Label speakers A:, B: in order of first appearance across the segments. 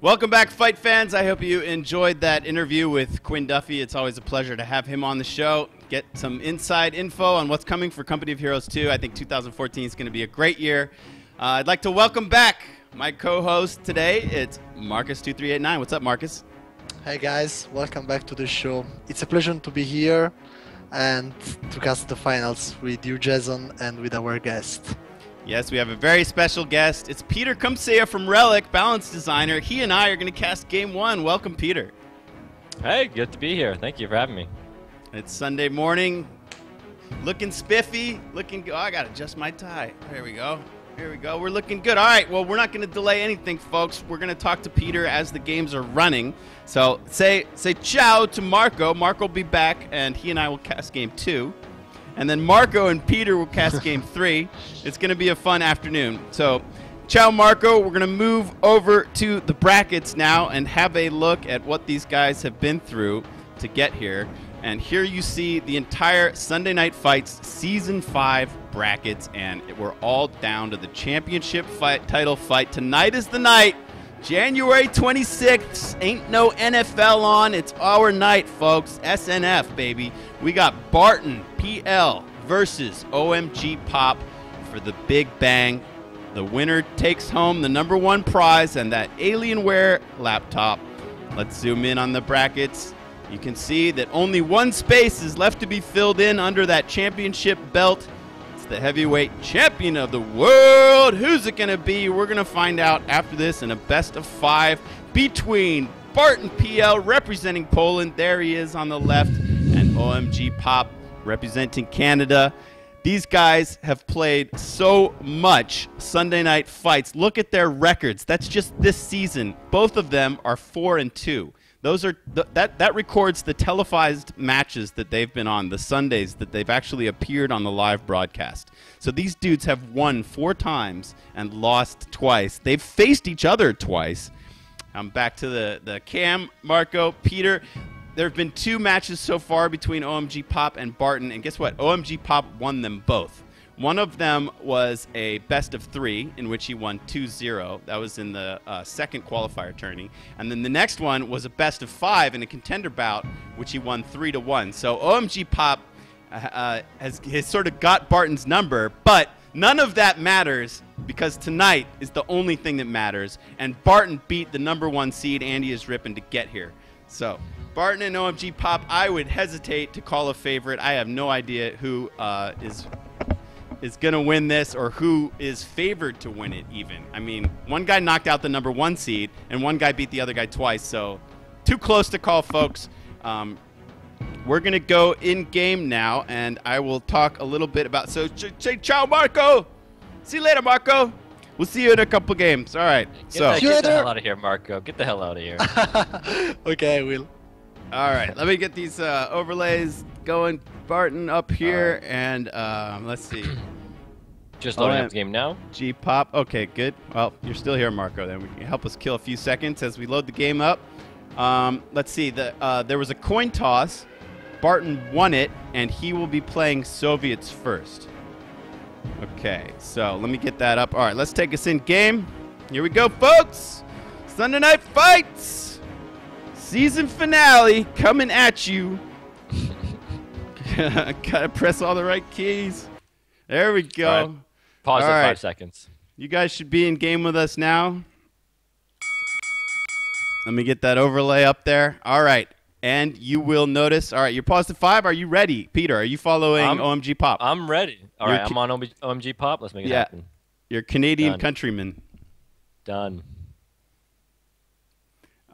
A: Welcome back, fight fans. I hope you enjoyed that interview with Quinn Duffy. It's always a pleasure to have him on the show, get some inside info on what's coming for Company of Heroes 2. I think 2014 is going to be a great year. I'd like to welcome back my co-host today. It's Marcus2389. What's up, Marcus?
B: Hey guys, welcome back to the show. It's a pleasure to be here and to cast the finals with you, Jason, and with our guest.
A: Yes, we have a very special guest. It's Peter Kumsea from Relic, balance designer. He and I are going to cast Game 1. Welcome, Peter.
C: Hey, good to be here. Thank you for having me.
A: It's Sunday morning. Looking spiffy. Looking. Oh, I got to adjust my tie. There we go. Here we go. We're looking good. All right. Well, we're not going to delay anything, folks. We're going to talk to Peter as the games are running. So say ciao to Marco. Marco will be back, and he and I will cast Game 2. And then Marco and Peter will cast Game 3. It's going to be a fun afternoon. So, ciao, Marco. We're going to move over to the brackets now and have a look at what these guys have been through to get here. And here you see the entire Sunday Night Fights Season 5 brackets. And we're all down to the championship title fight. Tonight is the night. January 26th. Ain't no NFL on. It's our night, folks. SNF, baby. We got BartonPL versus OMGPOP for the Big Bang. The winner takes home the #1 prize and that Alienware laptop. Let's zoom in on the brackets. You can see that only one space is left to be filled in under that championship belt. It's the heavyweight champion of the world. Who's it going to be? We're going to find out after this in a best of 5 between BartonPL representing Poland. There he is on the left. And OMGPOP representing Canada. These guys have played so much Sunday Night Fights. Look at their records. That's just this season. Both of them are 4-2. Those are that records the televised matches that they've been on, the Sundays that they've actually appeared on the live broadcast. So these dudes have won 4 times and lost twice. They've faced each other twice. I'm back to the cam, Marco, Peter. There have been 2 matches so far between OMGPOP and Barton, and guess what? OMGPOP won them both. One of them was a best of 3, in which he won 2-0. That was in the second qualifier tourney. And then the next one was a best of 5 in a contender bout, which he won 3-1. So OMGPOP has sort of got Barton's number, but none of that matters because tonight is the only thing that matters. And Barton beat the #1 seed, Andy is ripping, to get here. So Barton and OMGPOP, I would hesitate to call a favorite. I have no idea who is going to win this or who is favored to win it even. I mean, one guy knocked out the #1 seed, and one guy beat the other guy twice, so too close to call, folks. We're going to go in-game now, and I will talk a little bit about... So, say ciao, Marco! See you later, Marco! We'll see you in a couple games. All right.
C: Get the hell out of here, Marco. Get the hell out of here.
B: Okay, I will.
A: All right. Let me get these overlays going. Barton up here, and let's see.
C: Just loading up the game now.
A: G-Pop. Okay, good. Well, you're still here, Marco. Then we can help us kill a few seconds as we load the game up. Let's see. There was a coin toss. Barton won it, and he will be playing Soviets first. Okay, so let me get that up. All right, let's take us in game. Here we go, folks. Sunday Night Fights. Season finale coming at you. Gotta press all the right keys. There we go.
C: All right. Pause
A: all
C: at
A: right.
C: 5 seconds.
A: You guys should be in game with us now. Let me get that overlay up there. All right. And you will notice. All right, you're paused at 5. Are you ready, Peter? Are you following OMGPOP?
C: I'm ready. All right, I'm on OMGPOP. Let's make it happen.
A: Your Canadian countryman.
C: Done.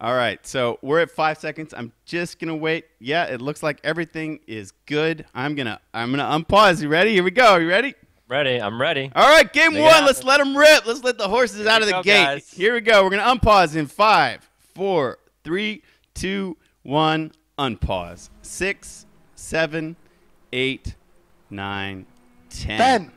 A: All right, so we're at 5 seconds. I'm just gonna wait. Yeah, it looks like everything is good. I'm gonna unpause. You ready? Here we go. You ready?
C: Ready. I'm ready.
A: All right, game 1. Let's let them rip. Let's let the horses out of the gate.
C: Guys.
A: Here we go. We're gonna unpause in 5, 4, 3, 2, 1. Unpause. 6, 7, 8, 9, 10.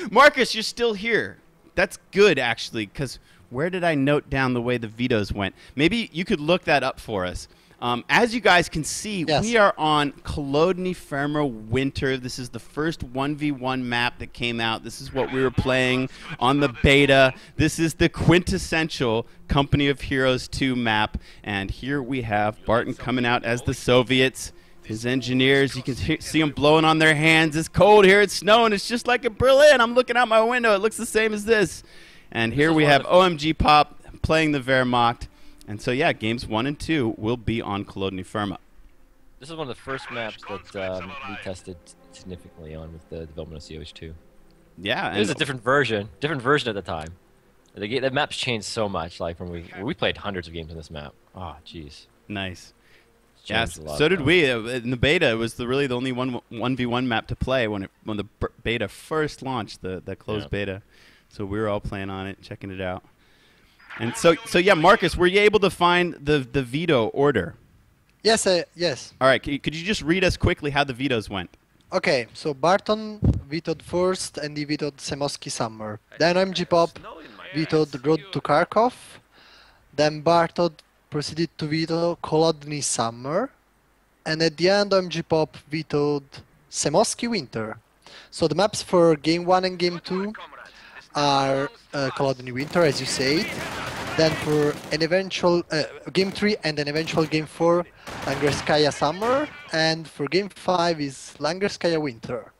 A: Marcus, you're still here. That's good, actually, because where did I note down the way the vetoes went? Maybe you could look that up for us. As you guys can see,
B: Yes.
A: we are on Kolodny Fermer Winter. This is the first 1v1 map that came out. This is what we were playing on the beta. This is the quintessential Company of Heroes 2 map. And here we have Barton coming out as the Soviets. His engineers, you can see them blowing on their hands. It's cold here. It's snowing. It's just like in Berlin. I'm looking out my window. It looks the same as this. And here we have OMGPOP playing the Wehrmacht. And so, yeah, games 1 and 2 will be on Kolodny Fermer.
C: This is one of the first maps that we tested significantly on with the development of COH2.
A: Yeah.
C: It was a different version at the time. The map's changed so much. Like when we played hundreds of games on this map. Oh, jeez.
A: Nice.
C: Yes,
A: so did we. In the beta, it was really the only 1v1 map to play when the beta first launched, the closed beta. So we were all playing on it, checking it out. And so yeah, Marcus, were you able to find the veto order?
B: Yes, yes.
A: All right, could you just read us quickly how the vetoes went?
B: Okay, so Barton vetoed first, and he vetoed Semoski Summer. Then OMGPOP vetoed Road to Kharkov. Then Barton proceeded to veto Kolodny Summer. And at the end, OMGPOP vetoed Semoski Winter. So the maps for Game 1 and Game 2 are Kolodny Winter, as you said. Then for an eventual Game 3 and an eventual Game 4, Langerskaya Summer. And for Game 5 is Langerskaya Winter.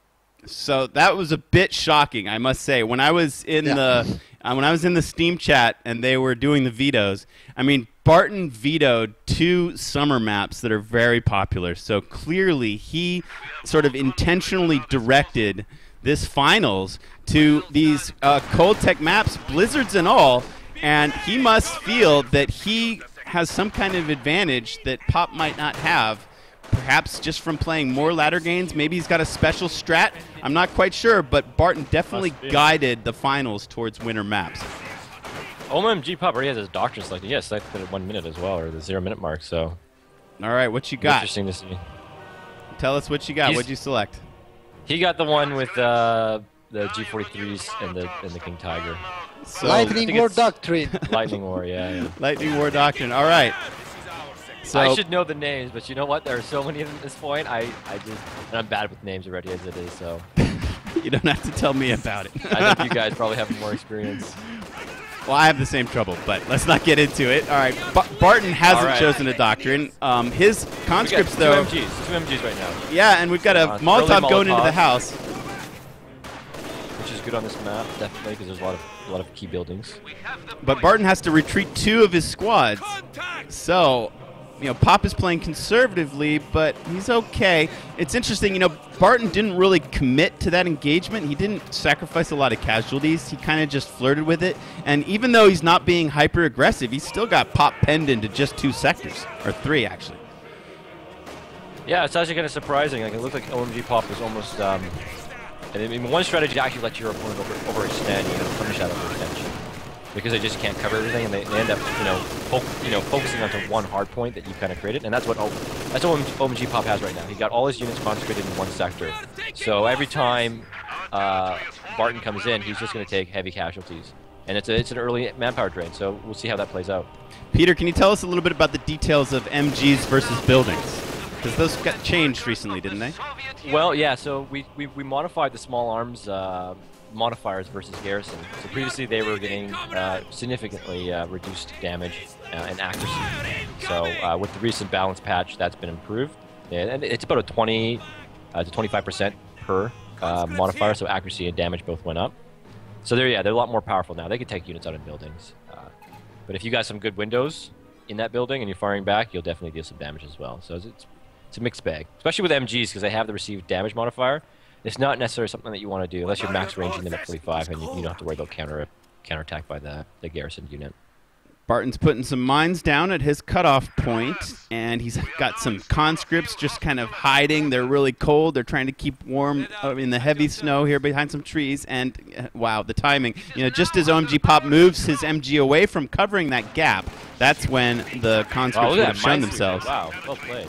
A: So that was a bit shocking, I must say. When I was in the Steam chat and they were doing the vetoes, I mean, Barton vetoed 2 summer maps that are very popular. So clearly he sort of intentionally directed this finals to these cold tech maps, blizzards and all, and he must feel that he has some kind of advantage that Pop might not have, perhaps just from playing more ladder games. Maybe he's got a special strat. I'm not quite sure, but Barton definitely guided the finals towards winner maps.
C: OMGPOP already has his doctrine selected. Yes, selected at 1 minute as well, or the 0 minute mark. So,
A: all right, what you got?
C: Interesting to see.
A: Tell us what you got. What'd you select?
C: He got the one with the G43s and the King Tiger.
A: So
B: Lightning War Doctrine.
C: Lightning War, yeah.
A: Lightning War Doctrine. All right. So
C: I should know the names, but you know what? There are so many of them at this point. And I'm bad with names already as it is. So
A: you don't have to tell me about it.
C: I think you guys probably have more experience.
A: Well, I have the same trouble, but let's not get into it. All right, Barton hasn't chosen a doctrine. His conscripts, though.
C: Two MGs right now.
A: Yeah, and we've got a Molotov going into the house,
C: which is good on this map, definitely, because there's a lot of key buildings.
A: But Barton has to retreat 2 of his squads, so Pop is playing conservatively, but he's okay. It's interesting, Barton didn't really commit to that engagement. He didn't sacrifice a lot of casualties. He kind of just flirted with it. And even though he's not being hyper-aggressive, he's still got Pop penned into just 2 sectors, or 3, actually.
C: Yeah, it's actually kind of surprising. Like, it looked like OMGPOP was almost... I mean, one strategy actually lets your opponent overextend, punish that overextension. Because they just can't cover everything, and they end up, focusing onto one hard point that you kind of created, and that's what OMGPOP has right now. He got all his units concentrated in one sector, so every time Barton comes in, he's just going to take heavy casualties, and it's an early manpower drain. So we'll see how that plays out.
A: Peter, can you tell us a little bit about the details of MGs versus buildings? Because those got changed recently, didn't they?
C: Well, yeah. So we modified the small arms modifiers versus garrison. So previously they were getting significantly reduced damage and accuracy. So with the recent balance patch, that's been improved. And it's about a 20 to 25% per modifier, so accuracy and damage both went up. So they're a lot more powerful now. They can take units out of buildings. But if you got some good windows in that building and you're firing back, you'll definitely deal some damage as well. So it's a mixed bag, especially with MGs, because they have the received damage modifier. It's not necessarily something that you want to do unless you're max ranging them at 45, and you don't have to worry about counterattack by the garrison unit.
A: Barton's putting some mines down at his cutoff point, and he's got some conscripts just kind of hiding. They're really cold. They're trying to keep warm in the heavy snow here behind some trees. And wow, the timing! Just as OMGPOP moves his MG away from covering that gap, that's when the conscripts would have shown themselves.
C: Wow, well played.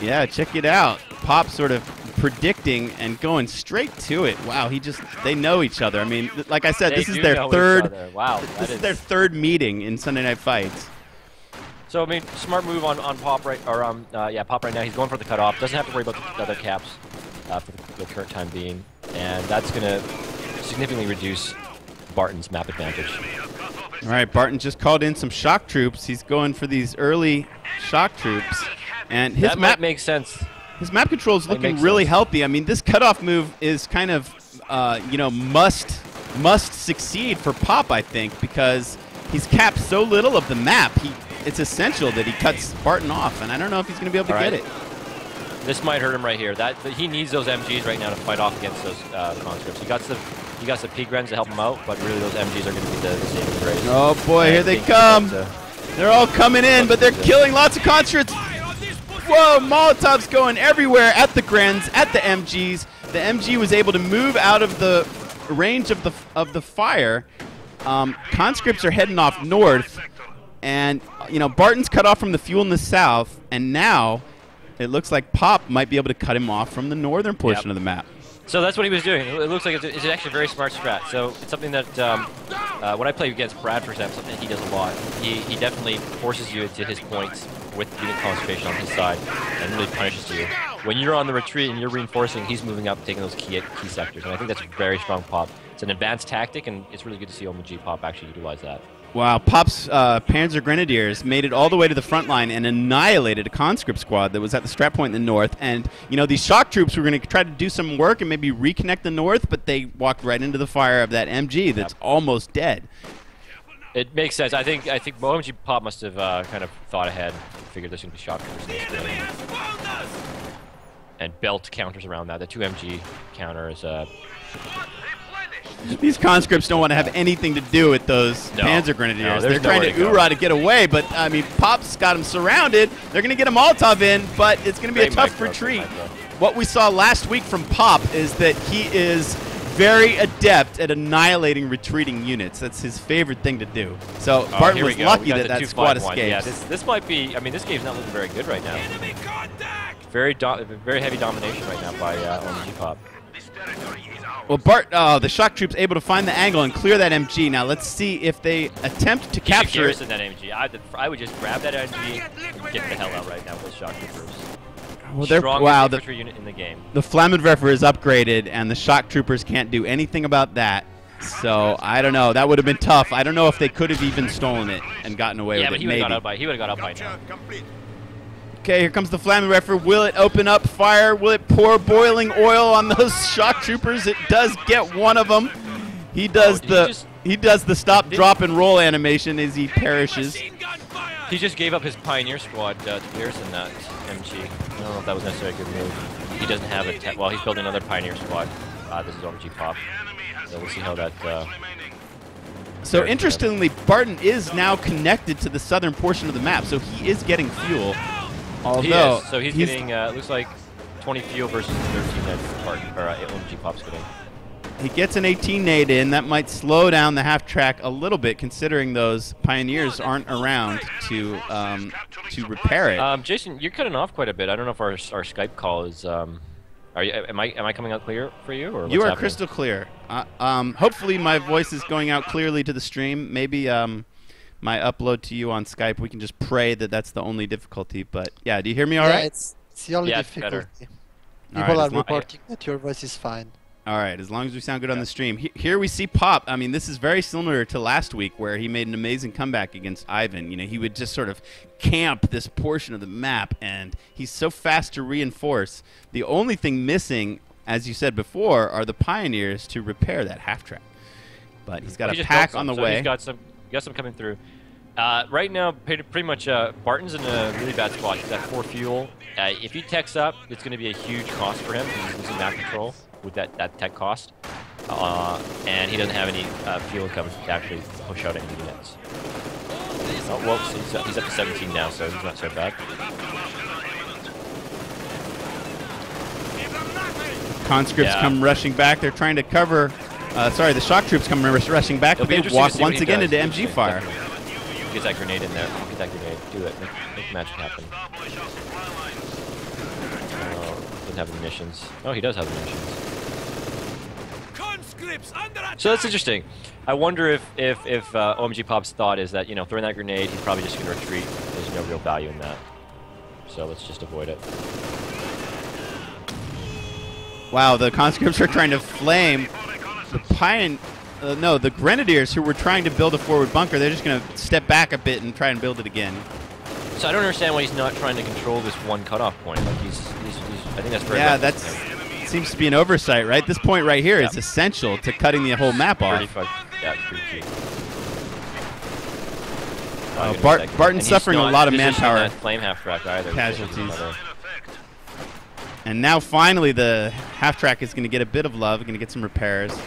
A: Yeah, check it out. Pop sort of predicting and going straight to it. Wow, they know each other. I mean, like I said, this is their third.
C: Wow,
A: this is their third meeting in Sunday Night Fights.
C: So I mean, smart move on Pop right or yeah, Pop right now. He's going for the cutoff. Doesn't have to worry about the other caps for the current time being, and that's gonna significantly reduce Barton's map advantage.
A: All right, Barton just called in some shock troops. He's going for these early shock troops, and his
C: That
A: map
C: might make sense.
A: His map control is looking
C: makes
A: really
C: sense.
A: healthy. I mean, this cutoff move is kind of, you know, must succeed for Pop, I think, because he's capped so little of the map. It's essential that he cuts Barton off, and I don't know if he's going to be able to get it.
C: This might hurt him right here. He needs those MGs right now to fight off against those conscripts. He got the P-Grens to help him out, but really those MGs are going to be the saving grace.
A: Oh boy, here they come. They're all coming in, but they're killing lots of conscripts. Whoa, Molotovs going everywhere at the Grens, at the MGs. The MG was able to move out of the range of the fire. Conscripts are heading off north, and you know Barton's cut off from the fuel in the south, and now it looks like Pop might be able to cut him off from the northern portion of the map.
C: So that's what he was doing. It looks like it's actually a very smart strat. So it's something that when I play against Brad, for example, something he does a lot. He definitely forces you into his points with unit concentration on his side and really punishes you. When you're on the retreat and you're reinforcing, he's moving up, taking those key sectors, and I think that's a very strong Pop. It's an advanced tactic, and it's really good to see OMGPOP actually utilize that.
A: Wow, Pop's Panzer Grenadiers made it all the way to the front line and annihilated a conscript squad that was at the strap point in the north. And, you know, these shock troops were going to try to do some work and maybe reconnect the north, but they walked right into the fire of that MG that's almost dead.
C: It makes sense. I think OMGPOP must have kind of thought ahead, figured there's going to be shock troopers in this building. And belt counters around that. The 2 MG counter is
A: These conscripts don't want to have anything to do with those Panzer Grenadiers. They're trying to oorah to get away, but I mean, Pop's got them surrounded. They're going to get a Molotov in, but it's going to be a tough retreat. What we saw last week from Pop is that he is very adept at annihilating retreating units. That's his favorite thing to do. So Barton was lucky that that squad escaped.
C: Yeah, this might be. I mean, this game's not looking very good right now. Very heavy domination right now by OMGPOP.
A: Well, the shock troops able to find the angle and clear that MG. Now let's see if they attempt to capture it.
C: That MG. I would just grab that MG and get the hell out right now with those shock troopers.
A: Well, the
C: infantry unit in the game.
A: The Flammenwerfer is upgraded, and the shock troopers can't do anything about that. So I don't know. That would have been tough. I don't know if they could have even stolen it and gotten away with it.
C: Yeah, but he would have got out by now.
A: Okay, here comes the Flammenwerfer. Will it open up fire? Will it pour boiling oil on those shock troopers? It does get one of them. He does the stop, drop, and roll animation as he perishes.
C: He just gave up his Pioneer squad to Garrison that MG. I don't know if that was necessarily a good move. He doesn't have it. Well, he's building another Pioneer squad. This is OMGPOP. So we'll see how that.
A: So interestingly, Barton is now connected to the southern portion of the map, so he is getting fuel. Although
C: he's getting looks like 20 fuel versus 13 that Barton or OMGPOP's getting.
A: He gets an 18 nade in. That might slow down the half track a little bit, considering those Pioneers aren't around to repair it.
C: Jason, you're cutting off quite a bit. I don't know if our Skype call is. Am I coming out clear for you, or what's
A: you are
C: happening?
A: crystal clear. Hopefully, my voice is going out clearly to the stream. Maybe my upload to you on Skype. We can just pray that that's the only difficulty. But yeah, do you hear me all right?
B: It's the only difficulty.
A: Better.
B: People are reporting that your voice is fine.
A: All right, as long as we sound good on the stream. Here we see Pop. I mean, this is very similar to last week where he made an amazing comeback against Ivan. You know, he would just sort of camp this portion of the map, and he's so fast to reinforce. The only thing missing, as you said before, are the Pioneers to repair that half track. But he's got a pack on the way.
C: He's got some coming through. Right now, pretty much Barton's in a really bad spot. He's at 4 fuel. If he techs up, it's going to be a huge cost for him. He's losing map control with that tech cost. And he doesn't have any fuel coming to actually push out any units. Oh, well, he's up to 17 now, so he's not so bad.
A: Conscripts come rushing back. They're trying to cover. Sorry, the shock troops come rushing back, but they walk once again into MG fire.
C: Get that grenade in there. Get that grenade. Do it. Make magic happen. Doesn't have the munitions. Oh, he does have the munitions. So that's interesting. I wonder if OMGPOP's thought is that, you know, throwing that grenade, he's probably just going to retreat. There's there's no real value in that. So let's just avoid it.
A: Wow, the conscripts are trying to flame the grenadiers who were trying to build a forward bunker. They're just going to step back a bit and try and build it again.
C: So I don't understand why he's not trying to control this one cutoff point. Like he's I think that's very
A: seems to be an oversight, right? This point right here is essential to cutting the whole map off.
C: Yeah, it's pretty key.
A: Barton's suffering a lot of manpower
C: flame half track either.
A: Casualties. And now finally the half track is going to get a bit of love, going to get some repairs.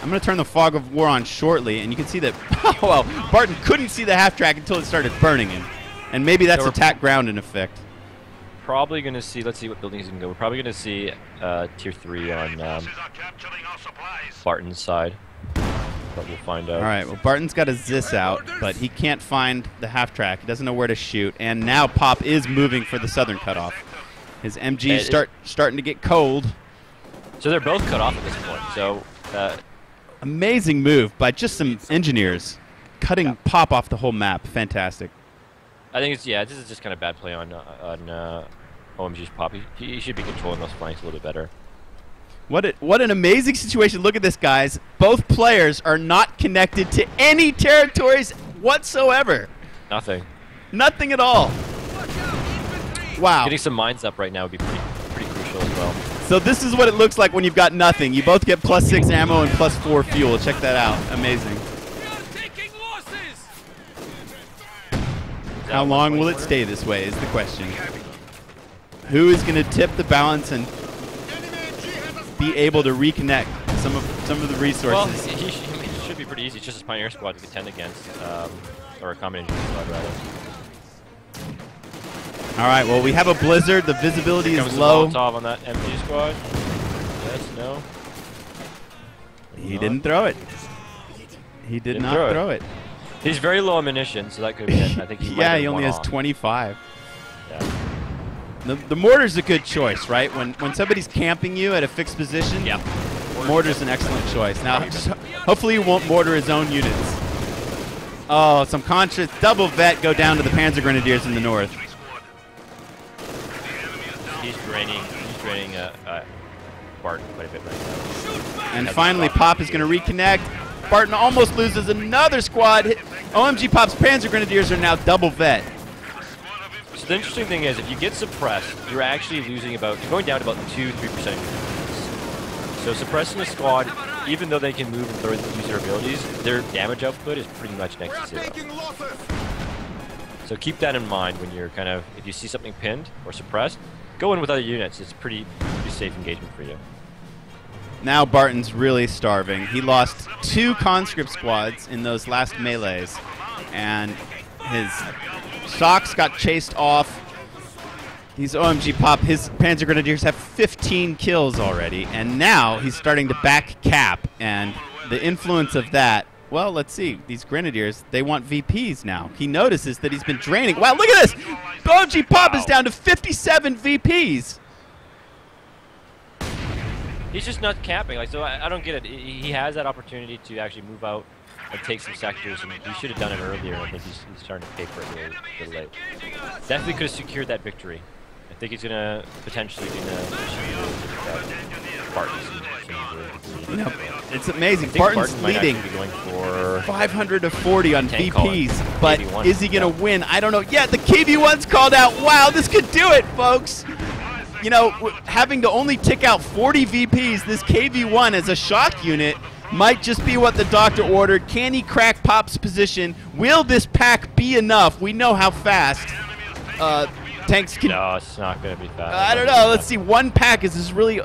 A: I'm going to turn the fog of war on shortly, and you can see that, well, Barton couldn't see the half track until it started burning him. And maybe that's attack ground in effect.
C: Probably going to see, let's see what buildings can go. We're probably going to see tier 3 on Barton's side. But we'll find out.
A: All right, well, Barton's got a Zis out, but he can't find the half track. He doesn't know where to shoot. And now Pop is moving for the southern cutoff. His MG's starting to get cold.
C: So they're both cut off at this point. So
A: amazing move by just some engineers cutting Pop off the whole map. Fantastic.
C: I think it's, this is just kind of bad play on OMG's Pop. He should be controlling those flanks a little bit better.
A: What an amazing situation. Look at this, guys. Both players are not connected to any territories whatsoever.
C: Nothing.
A: Nothing at all. Wow.
C: Getting some mines up right now would be pretty crucial as well.
A: So this is what it looks like when you've got nothing. You both get +6 ammo and +4 fuel. Check that out. Amazing. How long will it stay this way is the question. Who is going to tip the balance and be able to reconnect some of the resources?
C: Well, it should be pretty easy. It's just a Pioneer squad to contend against, or a combination squad rather.
A: All right. Well, we have a blizzard. The visibility is low.
C: Molotov on that MG squad. Yes. No.
A: He didn't throw it. He did not throw it.
C: He's very low on munitions, so that could be it. I think he
A: he only has 25. Yeah. The mortar's a good choice, right? When somebody's camping you at a fixed position, mortar's an excellent choice. Now, hopefully you won't mortar his own units. Oh, some conscious double vet go down to the Panzer Grenadiers in the north.
C: He's draining Barton quite a bit right now.
A: And finally, Pop is going to reconnect. Barton almost loses another squad. OMGPOP's Panzer Grenadiers are now double vet.
C: So the interesting thing is, if you get suppressed, you're actually losing you're going down to about 2-3% of your units. So suppressing a squad, even though they can move and use their abilities, their damage output is pretty much next to 0. So keep that in mind when you're if you see something pinned or suppressed, go in with other units. It's pretty safe engagement for you.
A: Now Barton's really starving. He lost 2 conscript squads in those last melees, and his Shocks got chased off. These OMGPOP, his Panzer Grenadiers have 15 kills already, and now he's starting to back cap, and the influence of that, well, let's see. These Grenadiers, they want VPs now. He notices that he's been draining. Wow, look at this! OMGPOP is down to 57 VPs.
C: He's just not capping. So I don't get it. He has that opportunity to actually move out and take some sectors, and he should have done it earlier. I think he's starting to pay for it a little late. Definitely could have secured that victory. I think he's gonna potentially Barton.
A: It's amazing. Barton's leading 500 to 40 on VPs, but is he gonna win? I don't know. Yeah, the KV-1's called out. Wow, this could do it, folks. You know, having to only tick out 40 VPs, this KV-1 as a shock unit might just be what the doctor ordered. Can he crack Pop's position? Will this pack be enough? We know how fast tanks can...
C: No, it's not going to be fast.
A: I don't know. Let's see. One pack is really...